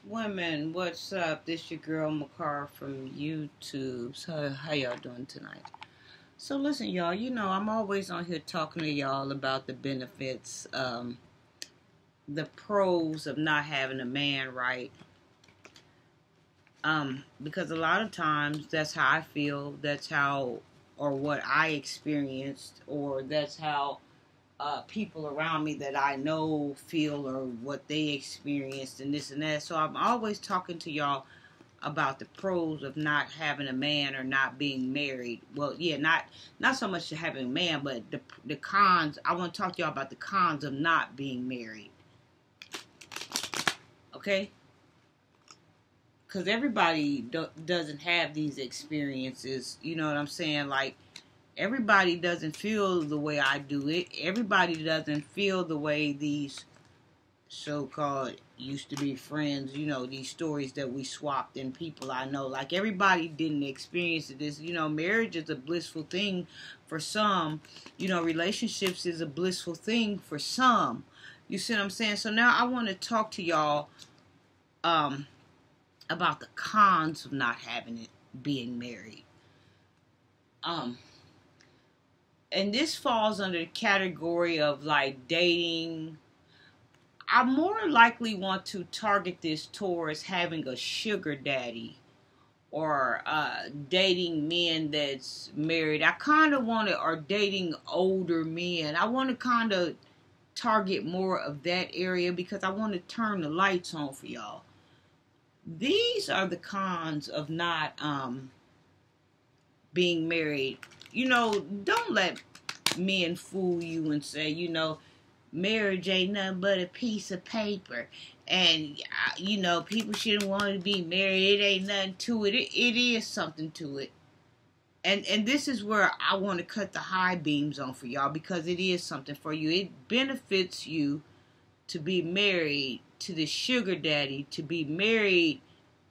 Women, what's up? This your girl Makar from YouTube. So how y'all doing tonight? So listen, y'all. I'm always on here talking to y'all about the benefits, the pros of not having a man, right? Because a lot of times that's how I feel. That's how, or what I experienced, or that's how people around me that I know feel, or what they experienced, and this and that. So I'm always talking to y'all about the pros of not having a man or not being married. Well, yeah, not so much to having a man, but the cons. I want to talk to y'all about the cons of not being married. Okay? Because everybody doesn't have these experiences. You know what I'm saying? Like, everybody doesn't feel the way I do it. Everybody doesn't feel the way these so-called used to be friends, these stories that we swapped, and people I know, like, everybody didn't experience this. Marriage is a blissful thing for some. Relationships is a blissful thing for some. You see what I'm saying? So now I want to talk to y'all about the cons of not having it, being married. And this falls under the category of, like, dating. I more likely want to target this towards having a sugar daddy, or dating men that's married. I kind of want to, or dating older men. I want to kind of target more of that area because I want to turn the lights on for y'all. These are the cons of not being married. Don't let men fool you and say, marriage ain't nothing but a piece of paper. And, people shouldn't want to be married. It ain't nothing to it. It is something to it. And this is where I want to cut the high beams on for y'all, because it is something for you. It benefits you to be married to this sugar daddy, to be married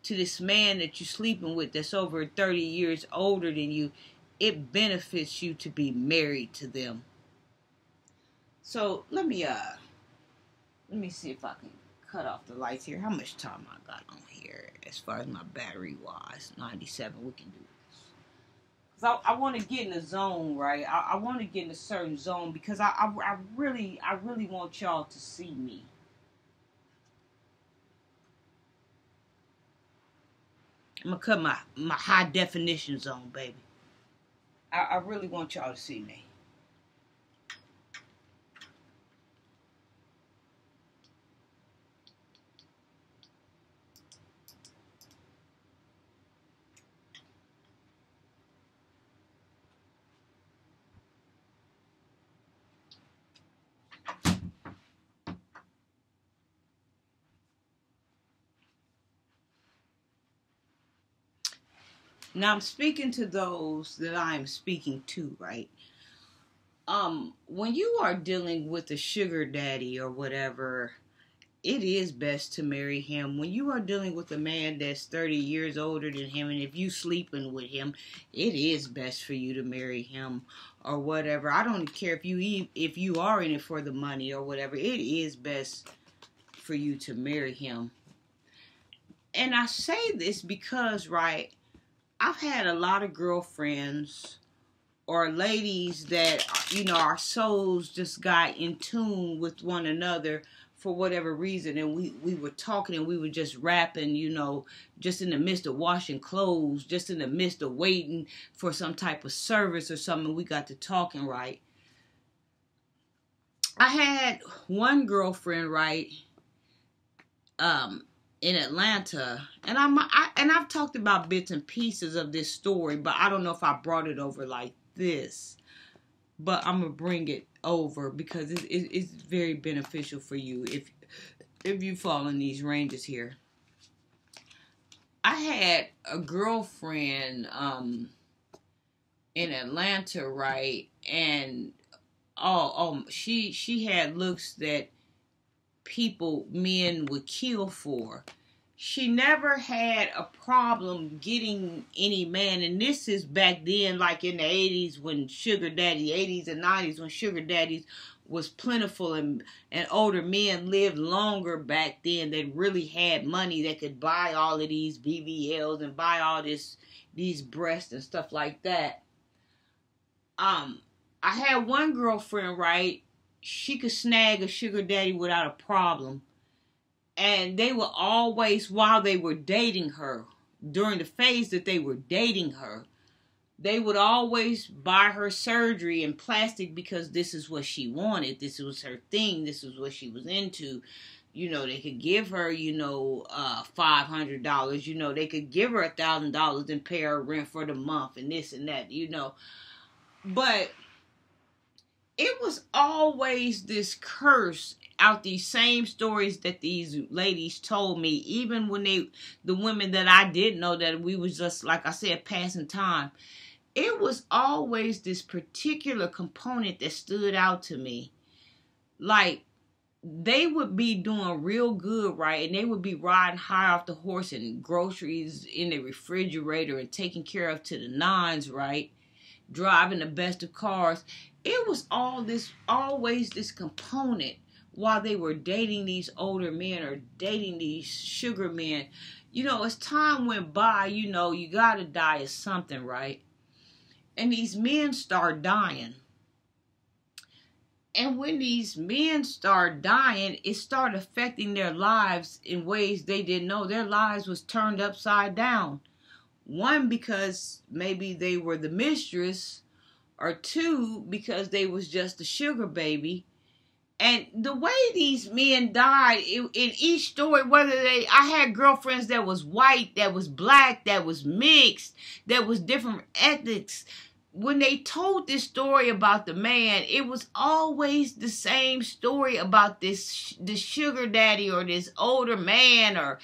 to this man that you're sleeping with that's over 30 years older than you. It benefits you to be married to them. So let me see if I can cut off the lights here. How much time I got on here as far as my battery wise? 97. We can do this. Cause I want to get in a zone, right? I want to get in a certain zone because I really want y'all to see me. I'm gonna cut my high definition zone, baby. I really want y'all to see me. Now I'm speaking to those that I'm speaking to, right? When you are dealing with a sugar daddy or whatever, it is best to marry him. When you are dealing with a man that's 30 years older than him, and if you sleeping with him, it is best for you to marry him or whatever. I don't care if you are in it for the money or whatever. It is best for you to marry him. And I say this because, right, I've had a lot of girlfriends or ladies that, our souls just got in tune with one another for whatever reason. And we were talking and we were just rapping, just in the midst of washing clothes, just in the midst of waiting for some type of service or something. We got to talking, right? I had one girlfriend, right, in Atlanta, and I've talked about bits and pieces of this story, but I don't know if I brought it over like this. But I'm gonna bring it over because it's very beneficial for you if you fall in these ranges here. I had a girlfriend in Atlanta, right, and she had looks that men would kill for. She never had a problem getting any man, and this is back then, like in the 80s when sugar daddy, 80s and 90s when sugar daddies was plentiful, and older men lived longer back then that really had money that could buy all of these BBLs and buy all these breasts and stuff like that. I had one girlfriend, right? She could snag a sugar daddy without a problem. And they were always, while they were dating her, during the phase that they were dating her, they would always buy her surgery and plastic because this is what she wanted. This was her thing. This was what she was into. You know, they could give her, $500. You know, they could give her $1,000 and pay her rent for the month and this and that, But it was always this curse out these same stories that these ladies told me, even when the women that I did know, that we was just, like I said, passing time. It was always this particular component that stood out to me. Like, they would be doing real good, right? And they would be riding high off the horse and groceries in the refrigerator and taking care of to the nines, right? Driving the best of cars. It was always this component while they were dating these older men or dating these sugar men. As time went by, you gotta die of something, right? And these men start dying. And when these men start dying, it started affecting their lives in ways they didn't know. Their lives was turned upside down. One, because maybe they were the mistress, or two, because they was just a sugar baby. And the way these men died, in each story, I had girlfriends that was white, that was black, that was mixed, that was different ethnics. When they told this story about the man, it was always the same story about this sugar daddy or this older man or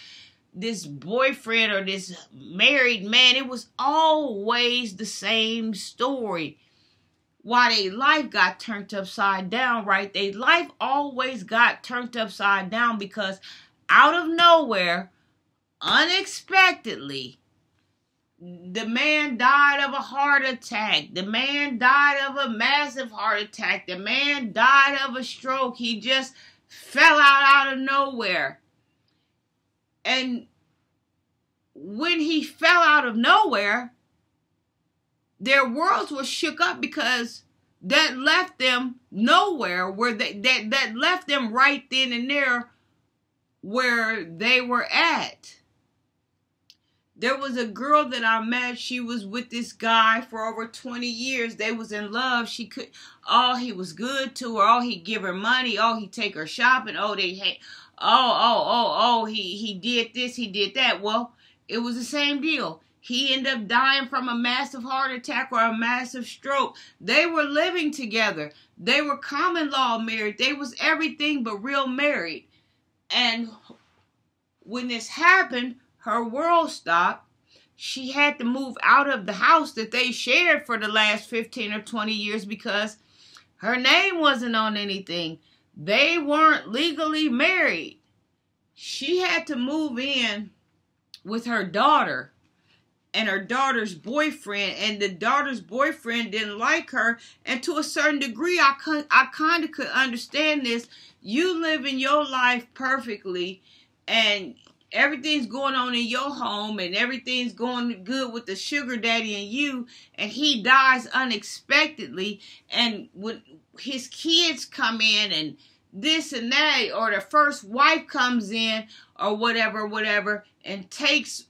this boyfriend or this married man. It was always the same story. Why their life got turned upside down, right? Their life always got turned upside down because out of nowhere, unexpectedly, the man died of a heart attack. The man died of a massive heart attack. The man died of a stroke. He just fell out of nowhere. And when he fell out of nowhere, their worlds were shook up because that left them nowhere where that left them right then and there where they were at. There was a girl that I met. She was with this guy for over 20 years. They was in love. He was good to her. He'd give her money. He'd take her shopping. He did this, he did that. Well, it was the same deal. He ended up dying from a massive heart attack or a massive stroke. They were living together. They were common law married. They was everything but real married. And when this happened, her world stopped. She had to move out of the house that they shared for the last 15 or 20 years because her name wasn't on anything. They weren't legally married. She had to move in with her daughter and her daughter's boyfriend, and the daughter's boyfriend didn't like her. And to a certain degree, I kind of could understand this. You live in your life perfectly, and everything's going on in your home, and everything's going good with the sugar daddy and you, and he dies unexpectedly. And when his kids come in and this and that, or the first wife comes in or whatever, and takes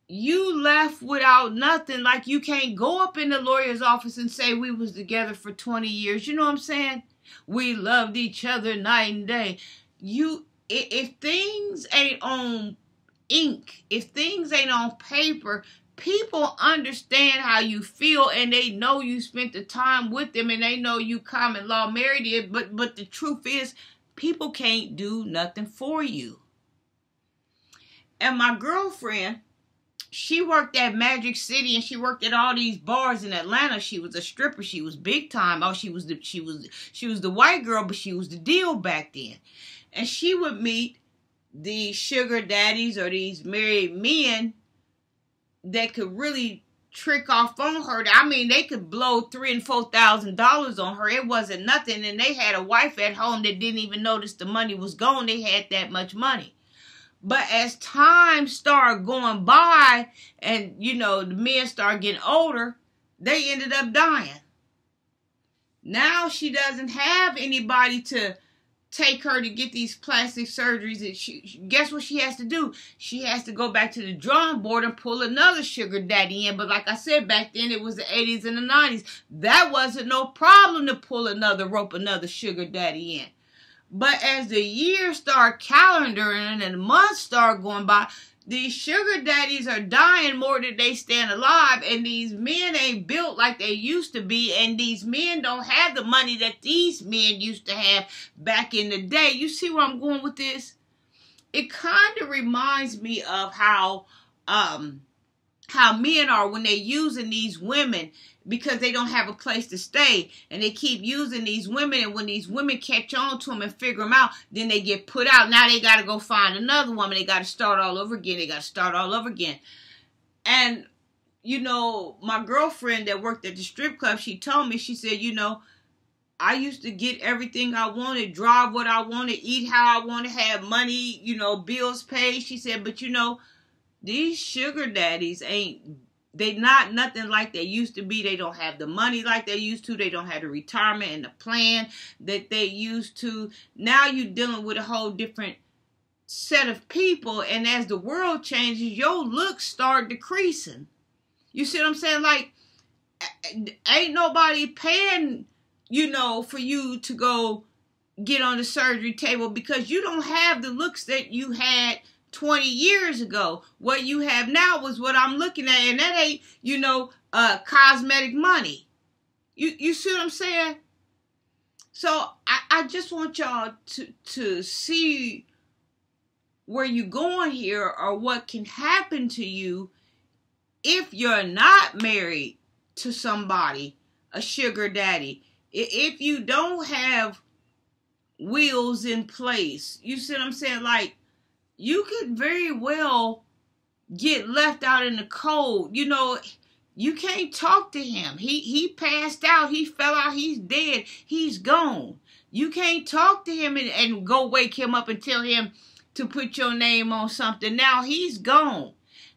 you, left without nothing. Like, you can't go up in the lawyer's office and say we was together for 20 years. You know what I'm saying? We loved each other night and day. If things ain't on ink, if things ain't on paper, people understand how you feel, and they know you spent the time with them, and they know you common law married it. But the truth is, people can't do nothing for you. And my girlfriend, she worked at Magic City, and she worked at all these bars in Atlanta. She was a stripper. She was big time. She was the white girl, but she was the deal back then. And she would meet these sugar daddies or these married men that could really trick off on her. I mean, they could blow $3,000 and $4,000 on her. It wasn't nothing. And they had a wife at home that didn't even notice the money was gone. They had that much money. But as time started going by and, you know, the men started getting older, they ended up dying. Now she doesn't have anybody to take her to get these plastic surgeries. And guess what she has to do? She has to go back to the drawing board and pull another sugar daddy in. But like I said, back then it was the 80s and the 90s. That wasn't no problem to pull another sugar daddy in. But as the years start calendaring and the months start going by, these sugar daddies are dying more than they stand alive, and these men ain't built like they used to be, and these men don't have the money that these men used to have back in the day. You see where I'm going with this? It kind of reminds me of how men are when they're using these women because they don't have a place to stay, and they keep using these women, and when these women catch on to them and figure them out, then they get put out. Now they got to go find another woman. They got to start all over again. And, you know, my girlfriend that worked at the strip club, she told me, she said, you know, I used to get everything I wanted, drive what I wanted, eat how I wanted, have money, you know, bills paid. She said, but, you know, these sugar daddies they not nothing like they used to be. They don't have the money like they used to. They don't have the retirement and the plan that they used to. Now you're dealing with a whole different set of people. And as the world changes, your looks start decreasing. You see what I'm saying? Like, ain't nobody paying, you know, for you to go get on the surgery table because you don't have the looks that you had 20 years ago. What you have now was what I'm looking at, and that ain't, you know, cosmetic money. You see what I'm saying? So I just want y'all to see where you're going here, or what can happen to you if you're not married to somebody, a sugar daddy. If you don't have wheels in place, you see what I'm saying? Like, you could very well get left out in the cold. You know, you can't talk to him. He passed out. He fell out. He's dead. He's gone. You can't talk to him and go wake him up and tell him to put your name on something. Now he's gone.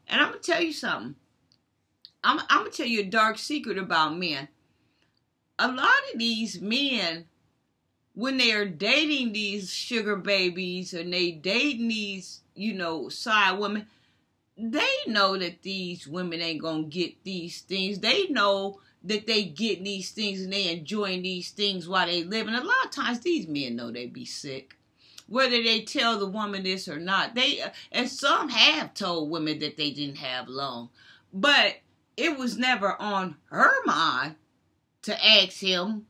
And I'm going to tell you something. I'm going to tell you a dark secret about men. A lot of these men, when they are dating these sugar babies and they dating these, you know, side women, they know that these women ain't gonna get these things. They know that they getting these things and they enjoying these things while they live. And a lot of times these men know they be sick, whether they tell the woman this or not. And some have told women that they didn't have long, but it was never on her mind to ask him,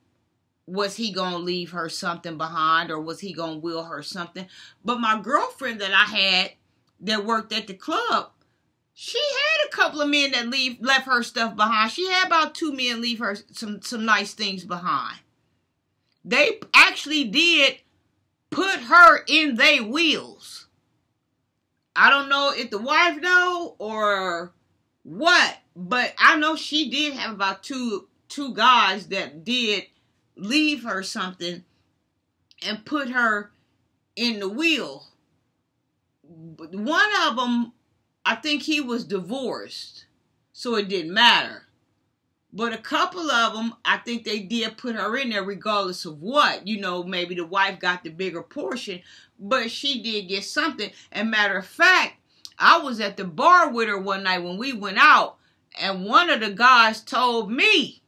was he going to leave her something behind, or was he going to will her something? But my girlfriend that I had that worked at the club, she had a couple of men that left her stuff behind. She had about 2 men leave her some nice things behind. They actually did put her in their wheels. I don't know if the wife know or what, but I know she did have about two guys that did leave her something and put her in the wheel. One of them, I think he was divorced, so it didn't matter. But a couple of them, I think they did put her in there regardless of what. You know, maybe the wife got the bigger portion, but she did get something. And matter of fact, I was at the bar with her one night when we went out, and one of the guys told me,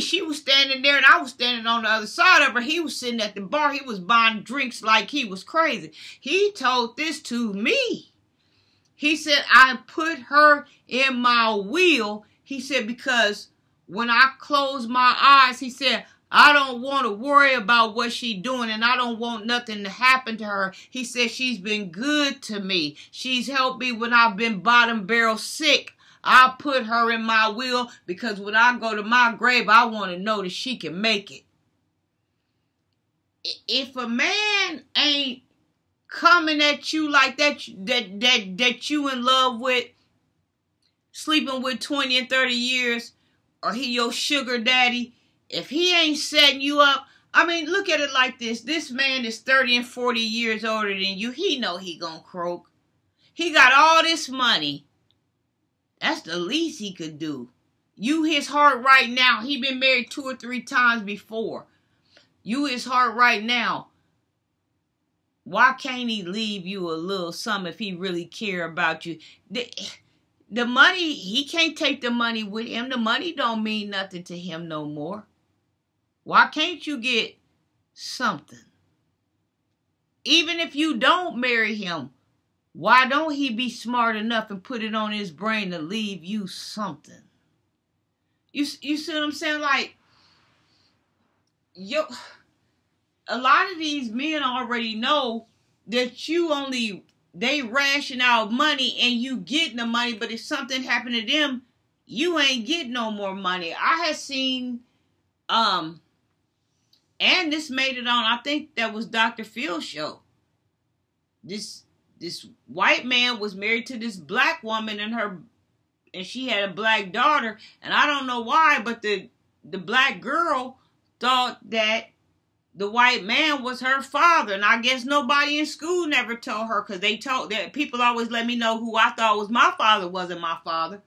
she was standing there and I was standing on the other side of her. He was sitting at the bar. He was buying drinks like he was crazy. He told this to me. He said, I put her in my wheel. He said, because when I close my eyes, he said, I don't want to worry about what she's doing, and I don't want nothing to happen to her. He said, she's been good to me. She's helped me when I've been bottom barrel sick. I'll put her in my will because when I go to my grave, I want to know that she can make it. If a man ain't coming at you like that you in love with, sleeping with 20 and 30 years, or he your sugar daddy, if he ain't setting you up, I mean, look at it like this. This man is 30 and 40 years older than you. He know he gonna croak. He got all this money. That's the least he could do. You his heart right now. He been married 2 or 3 times before. You his heart right now. Why can't he leave you a little something if he really care about you? The money, he can't take the money with him. The money don't mean nothing to him no more. Why can't you get something? Even if you don't marry him, why don't he be smart enough and put it on his brain to leave you something? You see what I'm saying? Like, a lot of these men already know that they ration out money and you getting the money, but if something happened to them, you ain't getting no more money. I had seen, and this made it on, I think that was Dr. Phil's show. This white man was married to this black woman and she had a black daughter, and I don't know why, but the black girl thought that the white man was her father, and I guess nobody in school never told her, because they told that people always let me know who I thought was my father wasn't my father.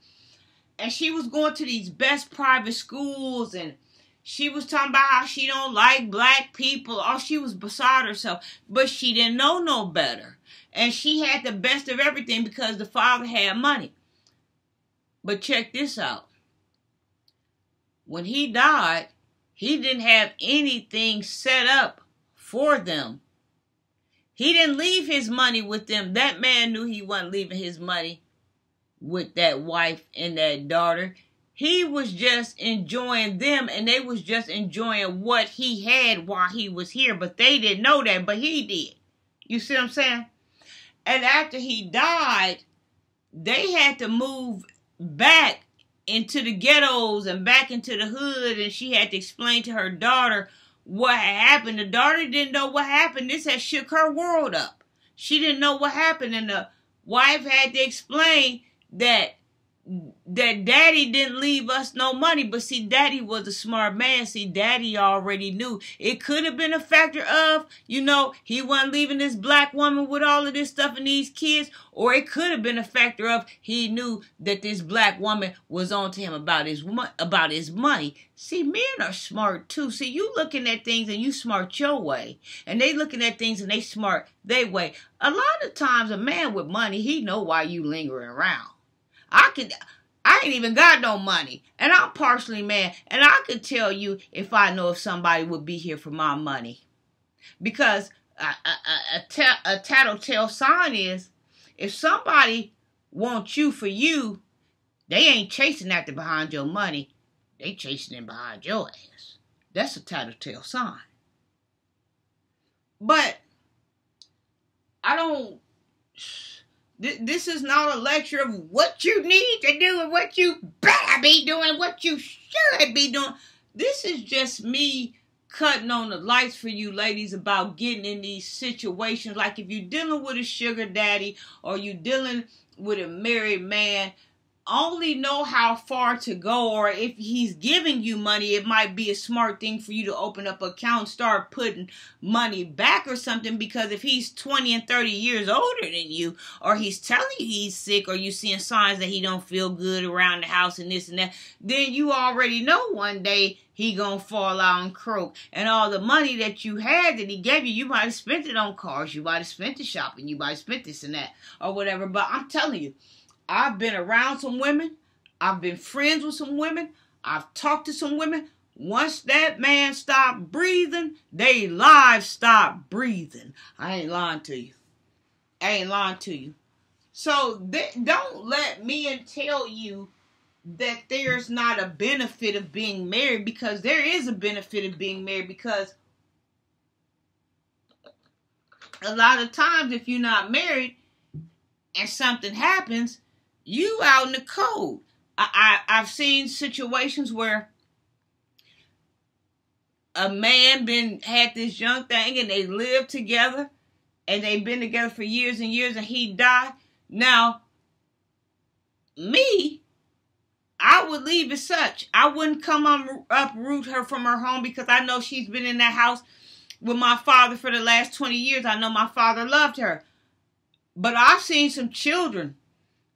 And she was going to these best private schools, and she was talking about how she don't like black people. Oh, she was beside herself, but she didn't know no better. And she had the best of everything because the father had money. But check this out. When he died, he didn't have anything set up for them. He didn't leave his money with them. That man knew he wasn't leaving his money with that wife and that daughter. He was just enjoying them, and they was just enjoying what he had while he was here. But they didn't know that, but he did. You see what I'm saying? And after he died, they had to move back into the ghettos and back into the hood, and she had to explain to her daughter what had happened. The daughter didn't know what happened. This had shook her world up. She didn't know what happened, and the wife had to explain that daddy didn't leave us no money. But see, daddy was a smart man. See, daddy already knew. It could have been a factor of, he wasn't leaving this black woman with all of this stuff and these kids. Or it could have been a factor of he knew that this black woman was on to him about his money. See, men are smart too. See, you looking at things and you smart your way. And they looking at things and they smart their way. A lot of times a man with money, he know why you lingering around. I ain't even got no money, and I'm partially mad, and I could tell you if I know if somebody would be here for my money. Because a tattletale sign is, if somebody wants you for you, they ain't chasing after behind your money, they chasing in behind your ass. That's a tattletale sign. But this is not a lecture of what you need to do and what you better be doing, what you should be doing. This is just me cutting on the lights for you ladies about getting in these situations. Like if you're dealing with a sugar daddy or you're dealing with a married man, only know how far to go, or if he's giving you money, it might be a smart thing for you to open up an account and start putting money back or something, because if he's 20 and 30 years older than you, or he's telling you he's sick, or you seeing signs that he don't feel good around the house and this and that, then you already know one day he gonna fall out and croak. And all the money that you had that he gave you, you might have spent it on cars, you might have spent it shopping, you might have spent this and that, or whatever. But I'm telling you, I've been around some women. I've been friends with some women. I've talked to some women. Once that man stopped breathing, they lives stopped breathing. I ain't lying to you. So don't let me tell you that there's not a benefit of being married, because there is a benefit of being married. Because a lot of times if you're not married and something happens, you out in the cold. I've seen situations where a man had this young thing and they lived together and they've been together for years and years and he died. Now, me, I would leave as such. I wouldn't come uproot her from her home because I know she's been in that house with my father for the last 20 years. I know my father loved her. But I've seen some children.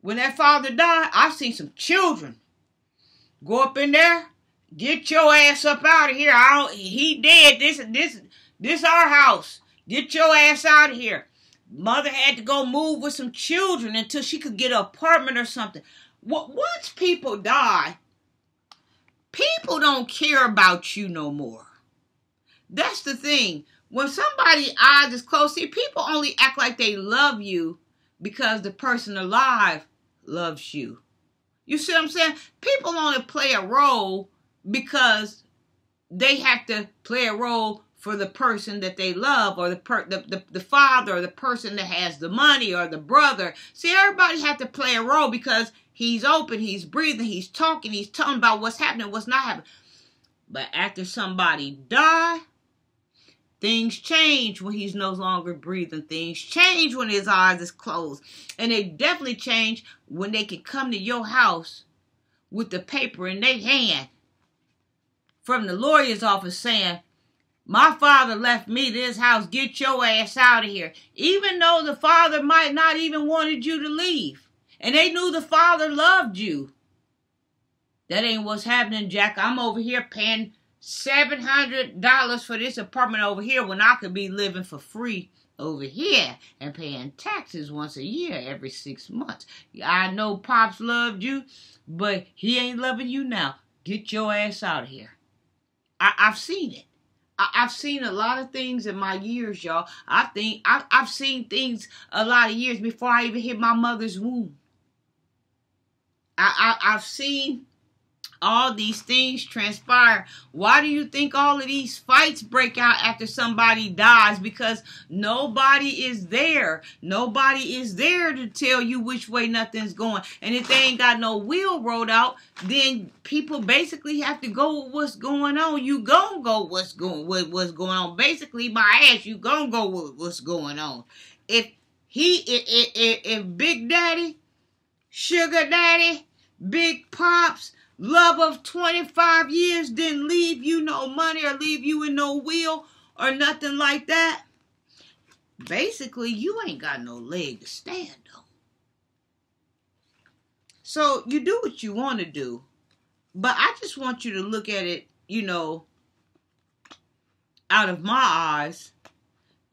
When that father died, I've seen some children go up in there, get your ass up out of here. He dead. This our house. Get your ass out of here. Mother had to go move with some children until she could get an apartment or something. Once people die, people don't care about you no more. That's the thing. When somebody's eyes is closed, see, people only act like they love you because the person alive loves you. You see what I'm saying? People only play a role because they have to play a role for the person that they love, or the father, or the person that has the money, or the brother. See, everybody has to play a role because he's open, he's breathing, he's talking about what's happening, what's not happening. But after somebody die, things change when he's no longer breathing. Things change when his eyes is closed. And they definitely change when they can come to your house with the paper in their hand from the lawyer's office saying, my father left me this house, get your ass out of here. Even though the father might not even wanted you to leave. And they knew the father loved you. That ain't what's happening, Jack. I'm over here paying $700 for this apartment over here when I could be living for free over here and paying taxes once a year every 6 months. I know Pops loved you, but he ain't loving you now. Get your ass out of here. I've seen it. I've seen a lot of things in my years, y'all. I've seen things a lot of years before I even hit my mother's womb. I've seen all these things transpire. Why do you think all of these fights break out after somebody dies? Because nobody is there. Nobody is there to tell you which way nothing's going. And if they ain't got no wheel rolled out, then people basically have to go with what's going on. You gonna go with what's going on. Basically, my ass, you gonna go with what's going on. If Big Daddy, Sugar Daddy, Big Pops, love of 25 years didn't leave you no money or leave you in no will or nothing like that, basically you ain't got no leg to stand on. So you do what you want to do, but I just want you to look at it, out of my eyes.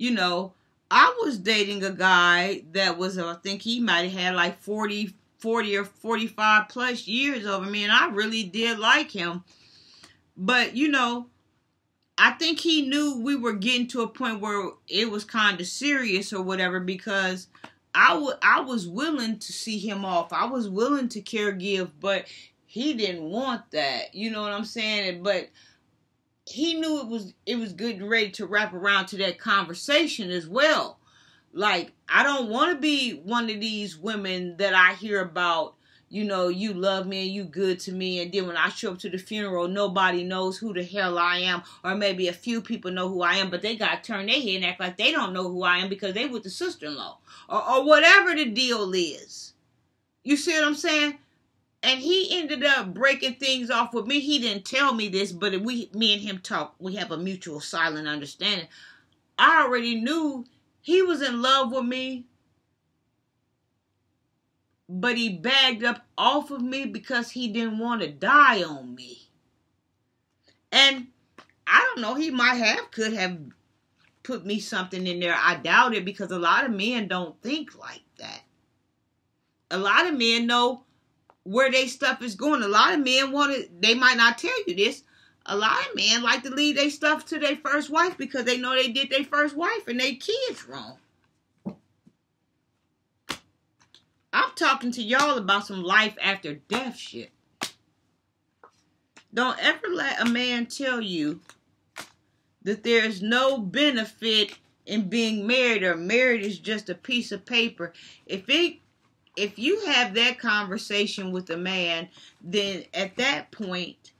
I was dating a guy that was, I think he might have had like 40 or 45 plus years over me, and I really did like him. But, I think he knew we were getting to a point where it was kind of serious or whatever, because I was willing to see him off. I was willing to give, but he didn't want that. You know what I'm saying? But he knew it was good and ready to wrap around to that conversation as well. Like, I don't want to be one of these women that I hear about, you love me and you good to me, and then when I show up to the funeral, nobody knows who the hell I am, or maybe a few people know who I am, but they got to turn their head and act like they don't know who I am because they with the sister-in-law, or whatever the deal is. You see what I'm saying? And he ended up breaking things off with me. He didn't tell me this, but me and him talk. We have a mutual silent understanding. I already knew he was in love with me, but he bagged up off of me because he didn't want to die on me. And I don't know, he could have put me something in there. I doubt it, because a lot of men don't think like that. A lot of men know where their stuff is going. A lot of men they might not tell you this, a lot of men like to leave their stuff to their first wife because they know they did their first wife and their kids wrong. I'm talking to y'all about some life after death shit. Don't ever let a man tell you that there's no benefit in being married, or married is just a piece of paper. If you have that conversation with a man, then at that point,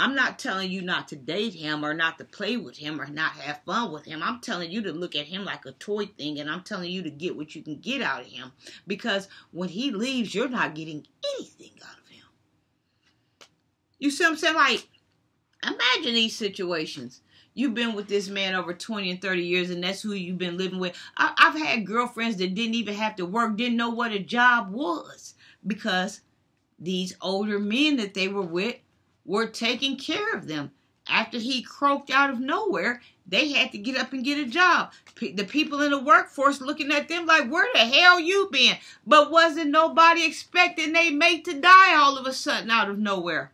I'm not telling you not to date him or not to play with him or not have fun with him. I'm telling you to look at him like a toy thing, and I'm telling you to get what you can get out of him. Because when he leaves, you're not getting anything out of him. You see what I'm saying? Like, imagine these situations. You've been with this man over 20 and 30 years, and that's who you've been living with. I've had girlfriends that didn't even have to work, didn't know what a job was, because these older men that they were with were taking care of them. After he croaked out of nowhere, they had to get up and get a job. The people in the workforce looking at them like, where the hell you been? But wasn't nobody expecting they mate to die all of a sudden out of nowhere?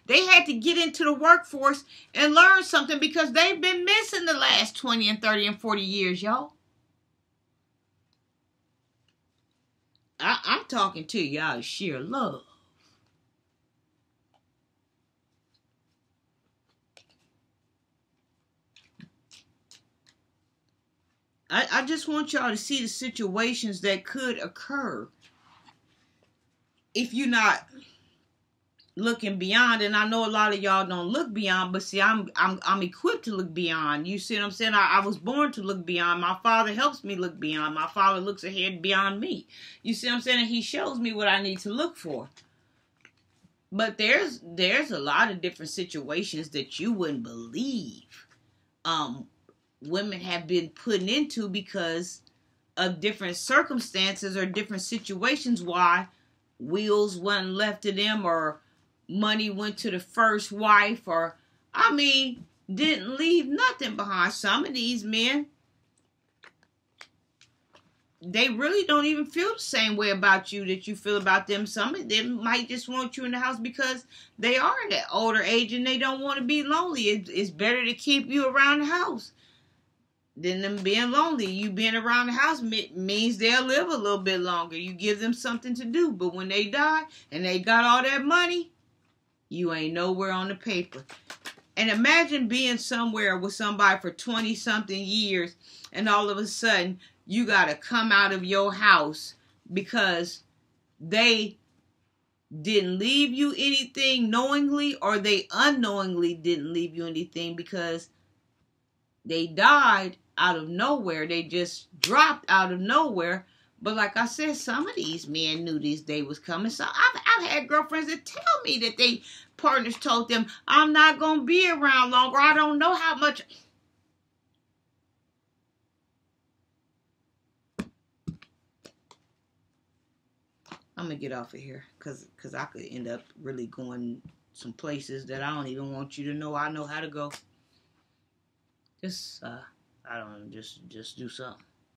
They had to get into the workforce and learn something because they've been missing the last 20 and 30 and 40 years, y'all. I'm talking to you out of sheer love. I just want y'all to see the situations that could occur if you're not looking beyond. And I know a lot of y'all don't look beyond, but see, I'm equipped to look beyond. You see what I'm saying? I was born to look beyond. My father helps me look beyond. My father looks ahead beyond me. You see what I'm saying? And he shows me what I need to look for. But there's a lot of different situations that you wouldn't believe women have been put into because of different circumstances or different situations why wheels wasn't left to them or money went to the first wife or, didn't leave nothing behind. Some of these men, they really don't even feel the same way about you that you feel about them. Some of them might just want you in the house because they are at that older age and they don't want to be lonely. It's better to keep you around the house than them being lonely. You being around the house means they'll live a little bit longer. You give them something to do. But when they die and they got all that money, you ain't nowhere on the paper. And imagine being somewhere with somebody for 20-something years and all of a sudden you got to come out of your house because they didn't leave you anything knowingly or they unknowingly didn't leave you anything because they died out of nowhere. They just dropped out of nowhere. But like I said, some of these men knew this day was coming. So I've had girlfriends that tell me that they partners told them, I'm not going to be around longer. I don't know how much. I'm going to get off of here because I could end up really going some places that I don't even want you to know I know how to go. Just, I don't know, just do something.